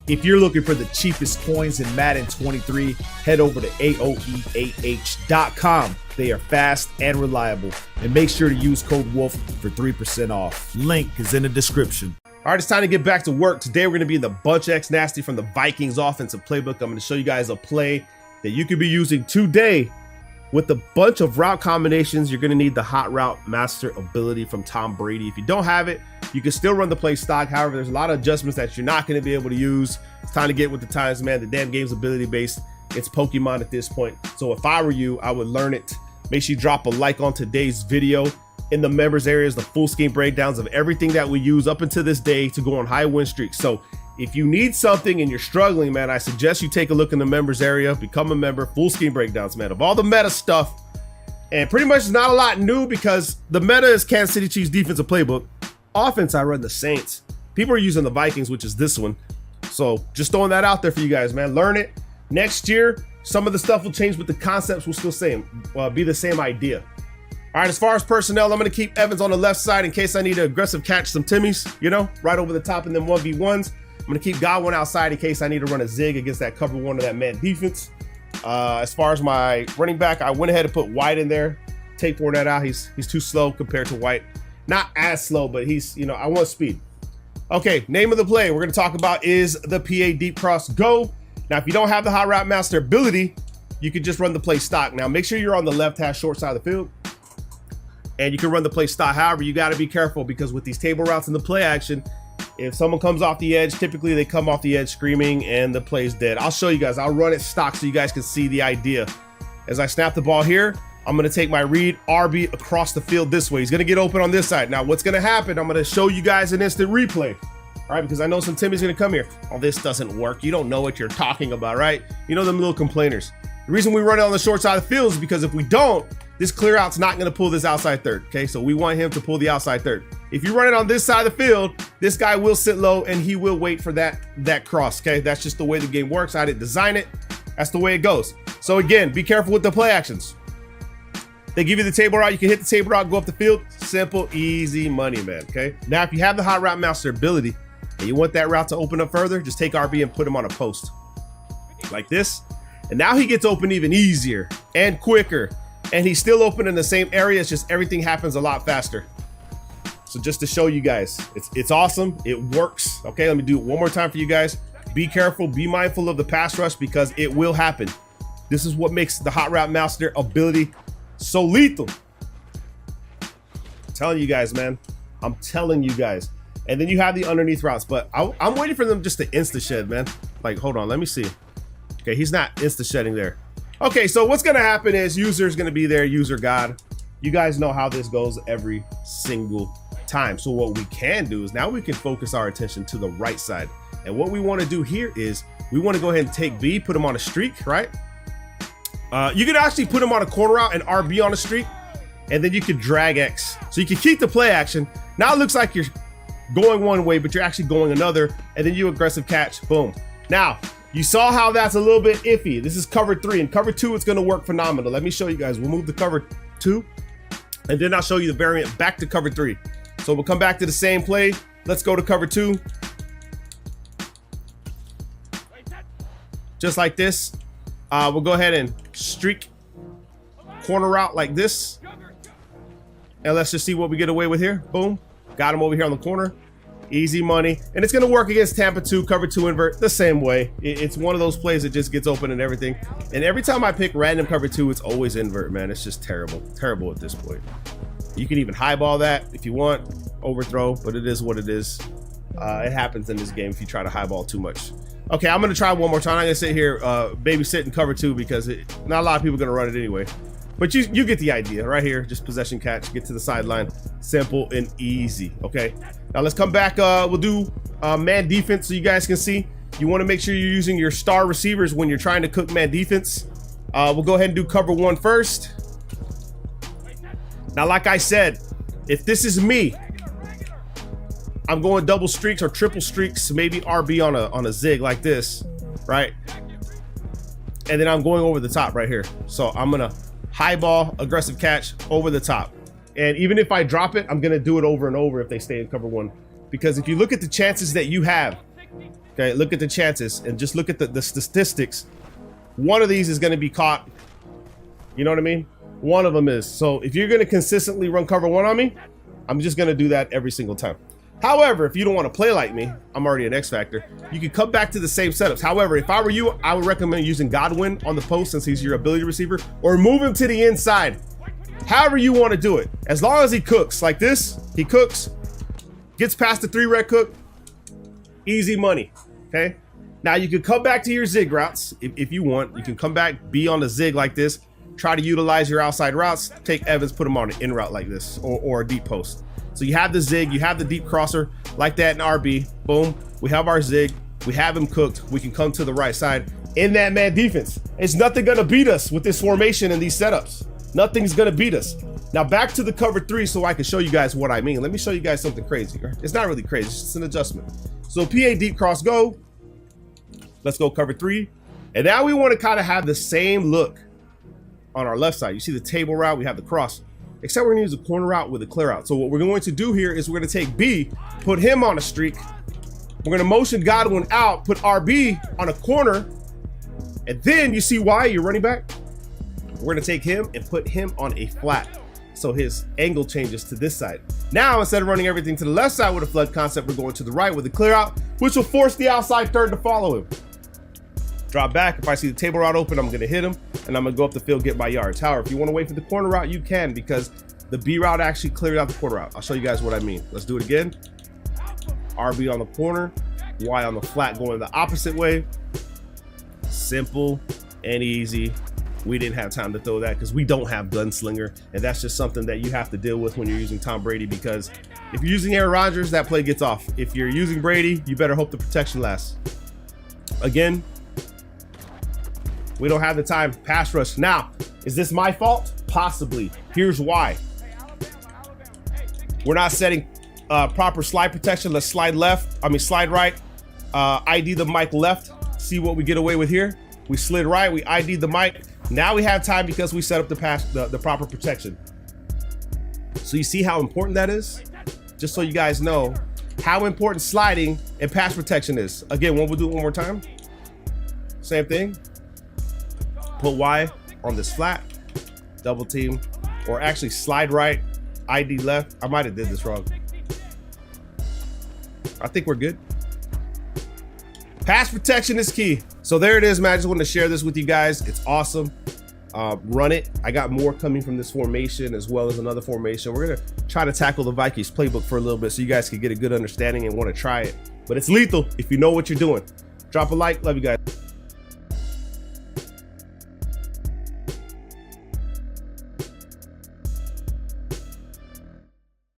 If you're looking for the cheapest coins in Madden 23, head over to AOEAH.com. They are fast and reliable. And make sure to use code WOLF for 3% off. Link is in the description. All right, it's time to get back to work. Today we're going to be in the Bunch X Nasty from the Vikings offensive playbook. I'm going to show you guys a play that you could be using today. With a bunch of route combinations, you're going to need the Hot Route Master ability from Tom Brady. If you don't have it, you can still run the play stock. However, there's a lot of adjustments that you're not going to be able to use. It's time to get with the times, man. The damn game's ability based. It's Pokemon at this point. So if I were you, I would learn it. Make sure you drop a like on today's video. In the members areas, the full scheme breakdowns of everything that we use up until this day to go on high win streaks. So if you need something and you're struggling, man, I suggest you take a look in the members area, become a member, full scheme breakdowns, man, of all the meta stuff. And pretty much not a lot new because the meta is Kansas City Chiefs defensive playbook. Offense, I run the Saints. People are using the Vikings, which is this one. So just throwing that out there for you guys, man. Learn it. Next year, some of the stuff will change, but the concepts will still be the same idea. All right, as far as personnel, I'm going to keep Evans on the left side in case I need to aggressive catch some Timmies, you know, right over the top and then 1v1s. I'm going to keep Godwin outside in case I need to run a zig against that cover one of that man defense. As far as my running back, I went ahead and put White in there. Take Fournette out. He's too slow compared to White. Not as slow, but he's, you know, I want speed. Okay, name of the play we're going to talk about is the PA Deep Cross Go. Now, if you don't have the Hot Route Master ability, you can just run the play stock. Now, make sure you're on the left-hand short side of the field. And you can run the play stock. However, you got to be careful because with these table routes and the play action, if someone comes off the edge, typically they come off the edge screaming and the play's dead. I'll show you guys. I'll run it stock so you guys can see the idea. As I snap the ball here, I'm going to take my read RB across the field this way. He's going to get open on this side. Now, what's going to happen, I'm going to show you guys an instant replay. All right, because I know some Timmy's going to come here. Oh, this doesn't work. You don't know what you're talking about, right? You know them little complainers. The reason we run it on the short side of the field is because if we don't, this clear out's not going to pull this outside third, okay? So we want him to pull the outside third. If you run it on this side of the field, this guy will sit low and he will wait for that cross, okay? That's just the way the game works. I didn't design it. That's the way it goes. So again, be careful with the play actions. They give you the table route. You can hit the table route, go up the field. Simple, easy money, man, okay? Now, if you have the Hot Route Master ability and you want that route to open up further, just take RB and put him on a post like this. And now he gets open even easier and quicker. And he's still open in the same area. It's just everything happens a lot faster. So just to show you guys, it's awesome. It works. Okay, let me do it one more time for you guys. Be careful, be mindful of the pass rush because it will happen. This is what makes the Hot Route Master ability so lethal. I'm telling you guys, man. I'm telling you guys. And then you have the underneath routes, but I'm waiting for them just to insta shed, man. Like, hold on, let me see. Okay, he's not insta shedding there. Okay, so what's gonna happen is user's gonna be there, user God. You guys know how this goes every single time. So what we can do is now we can focus our attention to the right side. And what we wanna do here is we wanna go ahead and take B, put him on a streak, right? You can actually put him on a corner route and RB on a streak, and then you can drag X. So you can keep the play action. Now it looks like you're going one way, but you're actually going another, and then you aggressive catch, boom. Now, you saw how that's a little bit iffy. This is cover 3. And cover 2, it's going to work phenomenal. Let me show you guys. We'll move to cover 2, and then I'll show you the variant back to cover 3. So we'll come back to the same play. Let's go to cover 2. Just like this. We'll go ahead and streak corner route like this. And let's just see what we get away with here. Boom. Got him over here on the corner. Easy money. And it's going to work against Tampa 2, cover 2 invert the same way. It's one of those plays that just gets open and everything. And every time I pick random cover 2, it's always invert, man. It's just terrible. Terrible at this point. You can even highball that if you want. Overthrow, but it is what it is. It happens in this game if you try to highball too much. Okay, I'm going to try one more time. I'm going to sit here, babysit and cover 2 because not a lot of people are going to run it anyway. But you get the idea right here. Just possession catch, get to the sideline. Simple and easy, okay? Now let's come back. We'll do man defense so you guys can see. You want to make sure you're using your star receivers when you're trying to cook man defense. We'll go ahead and do cover 1 first. Now, like I said, if this is me, I'm going double streaks or triple streaks, maybe RB on a zig like this, right? And then I'm going over the top right here. So I'm going to high ball, aggressive catch over the top. And even if I drop it, I'm going to do it over and over if they stay in cover 1. Because if you look at the chances that you have Okay, look at the chances and just look at the statistics. One of these is going to be caught. You know what I mean? One of them is. So if you're going to consistently run cover one on me, I'm just going to do that every single time. However, if you don't want to play like me, I'm already an X Factor, you can come back to the same setups. However, if I were you, I would recommend using Godwin on the post since he's your ability receiver, or move him to the inside. However you want to do it. As long as he cooks like this, he cooks, gets past the 3 red cook, easy money, okay? Now you can come back to your zig routes if you want. You can come back, be on the zig like this, try to utilize your outside routes, take Evans, put him on an in route like this, or a deep post. So you have the zig, you have the deep crosser like that in RB, boom. We have our zig, we have him cooked. We can come to the right side in that man defense. It's nothing gonna beat us with this formation and these setups. Nothing's gonna beat us. Now back to the cover 3 so I can show you guys what I mean. Let me show you guys something crazy. It's not really crazy, it's just an adjustment. So PA deep cross go. Let's go cover 3. And now we wanna kind of have the same look on our left side. You see the table route, we have the cross. Except we're gonna use a corner route with a clear out. So what we're going to do here is we're gonna take B, put him on a streak. We're gonna motion Godwin out, put RB on a corner. And then you see why you're running back? We're gonna take him and put him on a flat. So his angle changes to this side. Now, instead of running everything to the left side with a flood concept, we're going to the right with a clear out, which will force the outside third to follow him. Drop back. If I see the table route open, I'm gonna hit him and I'm gonna go up the field, get my yards. However, if you wanna wait for the corner route, you can, because the B route actually cleared out the corner route. I'll show you guys what I mean. Let's do it again. RB on the corner, Y on the flat going the opposite way. Simple and easy. We didn't have time to throw that because we don't have gunslinger, and that's just something that you have to deal with when you're using Tom Brady, because if you're using Aaron Rodgers, that play gets off. If you're using Brady, you better hope the protection lasts. Again, we don't have the time. Pass rush. Now, is this my fault? Possibly. Here's why. We're not setting proper slide protection. Let's slide left. Slide right. ID the mic left. See what we get away with here. We slid right. We ID'd the mic. Now we have time because we set up the proper protection. So you see how important that is? Just so you guys know how important sliding and pass protection is. Again, we'll do it one more time. Same thing. Put Y on this flat, double team, or actually slide right, ID left. I might have did this wrong. I think we're good. Pass protection is key. So there it is, man. I just wanted to share this with you guys. It's awesome. Run it. I got more coming from this formation as well as another formation. We're gonna try to tackle the Vikings playbook for a little bit so you guys can get a good understanding and want to try it. But it's lethal if you know what you're doing. Drop a like. Love you guys.